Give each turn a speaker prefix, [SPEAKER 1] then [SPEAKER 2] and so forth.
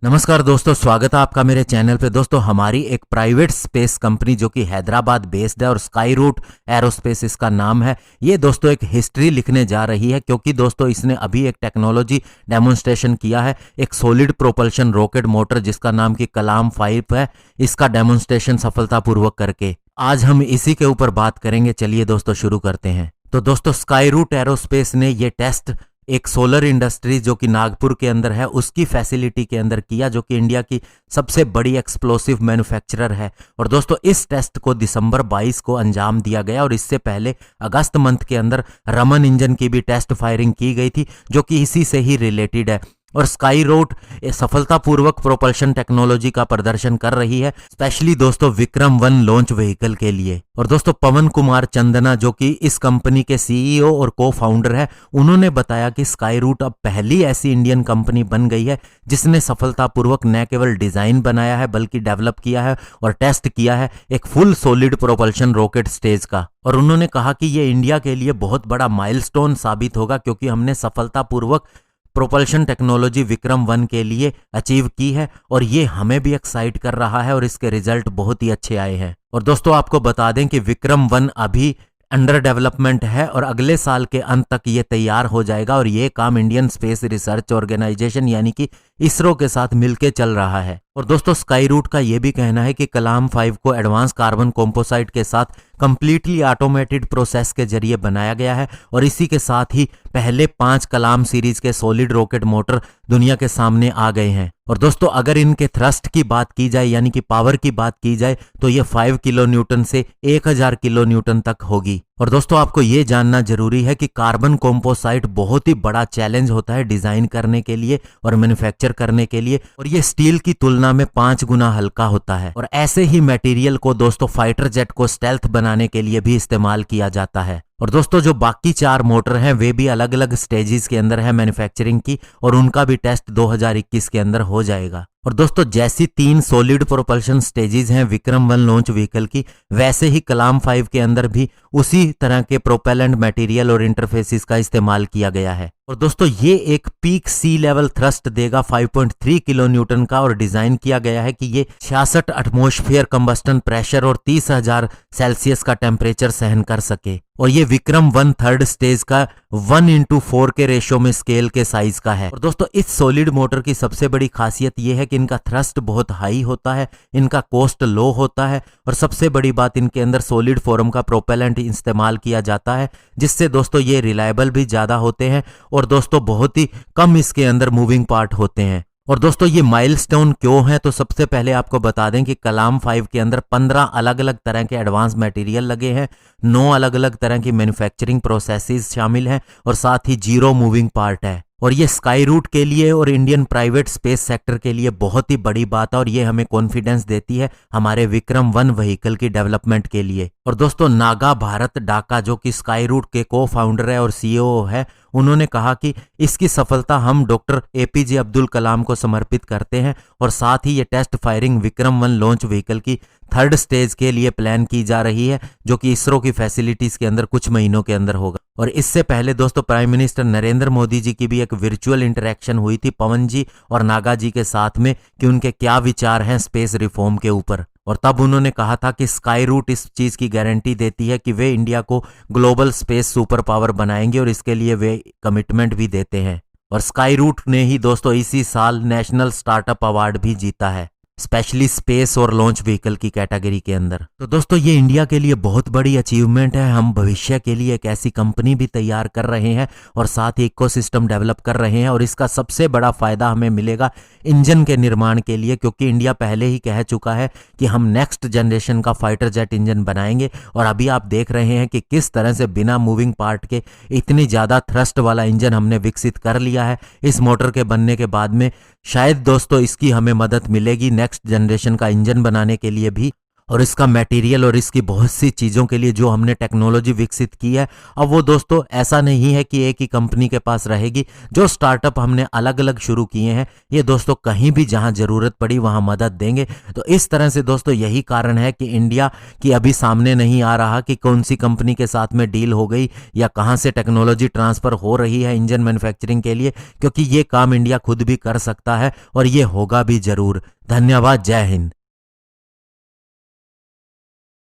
[SPEAKER 1] नमस्कार दोस्तों, स्वागत है आपका मेरे चैनल पे। दोस्तों, हमारी एक प्राइवेट स्पेस कंपनी जो कि हैदराबाद बेस्ड है और स्काई रूट एरोस्पेस इसका नाम है, ये दोस्तों एक हिस्ट्री लिखने जा रही है, क्योंकि दोस्तों इसने अभी एक टेक्नोलॉजी डेमोन्स्ट्रेशन किया है, एक सॉलिड प्रोपल्शन रॉकेट मोटर जिसका नाम कि कलाम 5 है। इसका डेमोन्स्ट्रेशन सफलतापूर्वक करके आज हम इसी के ऊपर बात करेंगे। चलिए दोस्तों शुरू करते हैं। तो दोस्तों, स्काई रूट एरोस्पेस ने ये टेस्ट एक सोलर इंडस्ट्री जो कि नागपुर के अंदर है उसकी फैसिलिटी के अंदर किया, जो कि इंडिया की सबसे बड़ी एक्सप्लोसिव मैन्युफैक्चरर है। और दोस्तों, इस टेस्ट को दिसंबर 22 को अंजाम दिया गया और इससे पहले अगस्त मंथ के अंदर रमन इंजन की भी टेस्ट फायरिंग की गई थी, जो कि इसी से ही रिलेटेड है। और स्काई रूट सफलतापूर्वक प्रोपल्शन टेक्नोलॉजी का प्रदर्शन कर रही है, स्पेशली दोस्तों विक्रम-1 लॉन्च व्हीकल के लिए। और दोस्तों, पवन कुमार चंदना जो कि इस कंपनी के सीईओ और को फाउंडर है, उन्होंने बताया कि स्काई रूट अब पहली ऐसी इंडियन कंपनी बन गई है जिसने सफलतापूर्वक न केवल डिजाइन बनाया है बल्कि डेवलप किया है और टेस्ट किया है एक full solid propulsion rocket stage का। और उन्होंने कहा कि यह इंडिया के लिए बहुत बड़ा माइलस्टोन साबित होगा, क्योंकि हमने सफलतापूर्वक प्रोपल्शन टेक्नोलॉजी विक्रम-1 के लिए अचीव की है और ये हमें भी एक्साइट कर रहा है और इसके रिजल्ट बहुत ही अच्छे आए हैं। और दोस्तों, आपको बता दें कि विक्रम-1 अभी अंडर डेवलपमेंट है और अगले साल के अंत तक ये तैयार हो जाएगा और ये काम इंडियन स्पेस रिसर्च ऑर्गेनाइजेशन यानी कि इसरो के साथ मिलकर चल रहा है। और दोस्तों, स्काई रूट का ये भी कहना है कि कलाम 5 को एडवांस कार्बन कंपोसाइट के साथ कंप्लीटली ऑटोमेटेड प्रोसेस के जरिए बनाया गया है और इसी के साथ ही पहले 5 कलाम सीरीज के सॉलिड रॉकेट मोटर दुनिया के सामने आ गए हैं। और दोस्तों, अगर इनके थ्रस्ट की बात की जाए यानी कि पावर की बात की जाए तो ये 5 किलो न्यूटन से 1000 किलो न्यूटन तक होगी। और दोस्तों, आपको ये जानना जरूरी है कि कार्बन कंपोसाइट बहुत ही बड़ा चैलेंज होता है डिजाइन करने के लिए और मैन्युफैक्चर करने के लिए, और ये स्टील की तुलना में 5 गुना हल्का होता है। और ऐसे ही मटेरियल को दोस्तों फाइटर जेट को स्टेल्थ बनाने के लिए भी इस्तेमाल किया जाता है। और दोस्तों, जो बाकी 4 मोटर हैं वे भी अलग अलग स्टेजेस के अंदर है मैन्युफैक्चरिंग की, और उनका भी टेस्ट 2021 के अंदर हो जाएगा। और दोस्तों, जैसी 3 सॉलिड प्रोपल्शन स्टेजेस हैं विक्रम-1 लॉन्च व्हीकल की, वैसे ही कलाम 5 के अंदर भी उसी तरह के प्रोपेलेंट मटेरियल और इंटरफेसिस का इस्तेमाल किया गया है। और दोस्तों, ये एक पीक सी लेवल थ्रस्ट देगा 5.3 किलो न्यूटन का, और डिजाइन किया गया है कि ये 66 एटमॉस्फेयर कंबस्टन प्रेशर और 30,000 सेल्सियस का टेम्परेचर सहन कर सके। और ये विक्रम-1 थर्ड स्टेज का 1:4 के रेशियो में स्केल के साइज का है। और दोस्तों, इस सॉलिड मोटर की सबसे बड़ी खासियत यह है कि इनका थ्रस्ट बहुत हाई होता है, इनका कॉस्ट लो होता है, और सबसे बड़ी बात इनके अंदर सॉलिड फॉर्म का प्रोपेलेंट इस्तेमाल किया जाता है, जिससे दोस्तों ये रिलायबल भी ज्यादा होते हैं और दोस्तों बहुत ही कम इसके अंदर मूविंग पार्ट होते हैं। और दोस्तों, ये माइलस्टोन क्यों है, तो सबसे पहले आपको बता दें कि कलाम 5 के अंदर 15 अलग अलग तरह के एडवांस मटेरियल लगे हैं, 9 अलग अलग तरह की मैन्युफैक्चरिंग प्रोसेसेस शामिल हैं और साथ ही 0 मूविंग पार्ट है। और ये स्काई रूट के लिए और इंडियन प्राइवेट स्पेस सेक्टर के लिए बहुत ही बड़ी बात है और ये हमें कॉन्फिडेंस देती है हमारे विक्रम-1 व्हीकल की डेवलपमेंट के लिए। और दोस्तों, नागा भारत डाका जो कि स्काई रूट के को फाउंडर है और सीईओ है, उन्होंने कहा कि इसकी सफलता हम डॉक्टर एपीजे अब्दुल कलाम को समर्पित करते हैं और साथ ही ये टेस्ट फायरिंग विक्रम-1 लॉन्च व्हीकल की थर्ड स्टेज के लिए प्लान की जा रही है, जो कि इसरो की फैसिलिटीज के अंदर कुछ महीनों के अंदर होगा। और इससे पहले दोस्तों, प्राइम मिनिस्टर नरेंद्र मोदी जी की भी एक वर्चुअल इंटरेक्शन हुई थी पवन जी और नागा जी के साथ में कि उनके क्या विचार हैं स्पेस रिफॉर्म के ऊपर। और तब उन्होंने कहा था कि स्काई रूट इस चीज की गारंटी देती है कि वे इंडिया को ग्लोबल स्पेस सुपर पावर बनाएंगे और इसके लिए वे कमिटमेंट भी देते हैं। और स्काई रूट ने ही दोस्तों इसी साल नेशनल स्टार्टअप अवार्ड भी जीता है, स्पेशली स्पेस और लॉन्च व्हीकल की कैटेगरी के अंदर। तो दोस्तों, ये इंडिया के लिए बहुत बड़ी अचीवमेंट है। हम भविष्य के लिए एक ऐसी कंपनी भी तैयार कर रहे हैं और साथ ही इकोसिस्टम डेवलप कर रहे हैं, और इसका सबसे बड़ा फायदा हमें मिलेगा इंजन के निर्माण के लिए, क्योंकि इंडिया पहले ही कह चुका है कि हम नेक्स्ट जनरेशन का फाइटर जेट इंजन बनाएंगे। और अभी आप देख रहे हैं कि किस तरह से बिना मूविंग पार्ट के इतनी ज्यादा थ्रस्ट वाला इंजन हमने विकसित कर लिया है। इस मोटर के बनने के बाद में शायद दोस्तों इसकी हमें मदद मिलेगी नेक्स्ट जनरेशन का इंजन बनाने के लिए भी। और इसका मटेरियल और इसकी बहुत सी चीज़ों के लिए जो हमने टेक्नोलॉजी विकसित की है, अब वो दोस्तों ऐसा नहीं है कि एक ही कंपनी के पास रहेगी। जो स्टार्टअप हमने अलग अलग शुरू किए हैं, ये दोस्तों कहीं भी जहां ज़रूरत पड़ी वहां मदद देंगे। तो इस तरह से दोस्तों यही कारण है कि इंडिया की अभी सामने नहीं आ रहा कि कौन सी कंपनी के साथ में डील हो गई या कहां से टेक्नोलॉजी ट्रांसफ़र हो रही है इंजन मैन्युफैक्चरिंग के लिए, क्योंकि ये काम इंडिया खुद भी कर सकता है और ये होगा भी ज़रूर। धन्यवाद। जय हिंद।